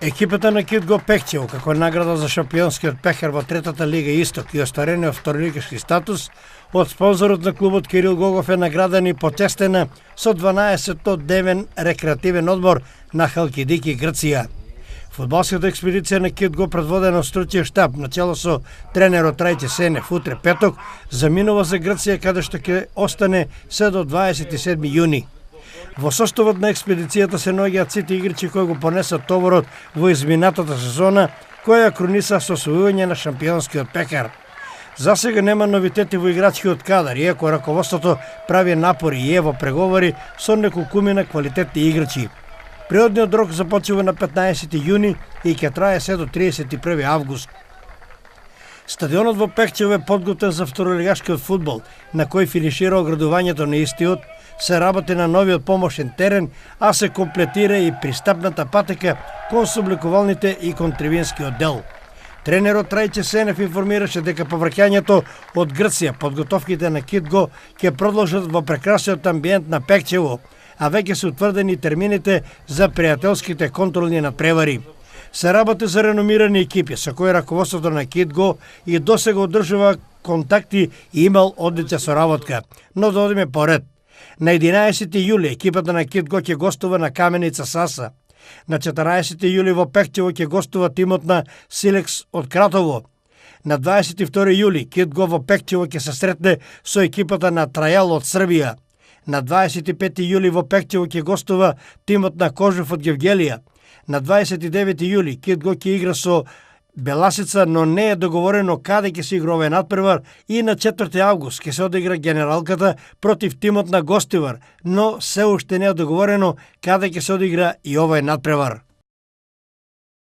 Екипата на Кит го Пехчево, како награда за шампионскиот пехар во третата лига Исток и остарениот второлигаški статус, од спонзорот на клубот Кирил Гогов е награден и почестена со 12-дневен рекреативен одмор на Халкидики, Грција. Фудбалската експедиција на Кит го, предводена од стручниот штаб на чело со тренерот Трајче Сенев утре петок, заминува за Грција, каде што ќе остане се до 27 јуни. Во составот на експедицијата се наоѓаат сите играчи кои го понесат товарот во изминатата сезона, која круниса со освојување на шампионскиот пекар. За сега нема новитети во играчкиот кадар, иако раководството прави напори и ево преговори со неколкумина квалитетни играчи. Природниот рок започува на 15 јуни и ќе трае се до 31 август. Стадионот во Пехчево е подготвен за второлигашкиот фудбал, на кој финишира оградувањето на истиот, се работи на новиот помошен терен, а се комплетира и пристапната патека кон собликувалните и кон трибинскиот дел. Тренерот Трајче Сенев информираше дека по враќањето од Грција подготовките на Кит го ќе продолжат во прекрасниот амбиент на Пехчево, а веќе се утврдени термините за пријателските контролни надпревари. Се работи за реномирани екипи со кои раководството на Кит го и досега одржува контакти и имал одлична соработка, но да одиме поред. На 11 јули екипата на Кит го ќе гостува на Каменица Саса. На 14 јули во Пехчево ќе гостува тимот на Силекс од Кратово. На 22 јули Кит го во Пехчево ќе се сретне со екипата на Трајал од Србија. На 25 јули во Пехчево ќе гостува тимот на Кожев од Гевгелија. На 29 јули Кит го ќе игра со Беласица, но не е договорено каде ќе се игра овој надпревар, и на 4 август ќе се одигра генералката против тимот на Гостивар, но се уште не е договорено каде ќе се одигра и овој надпревар.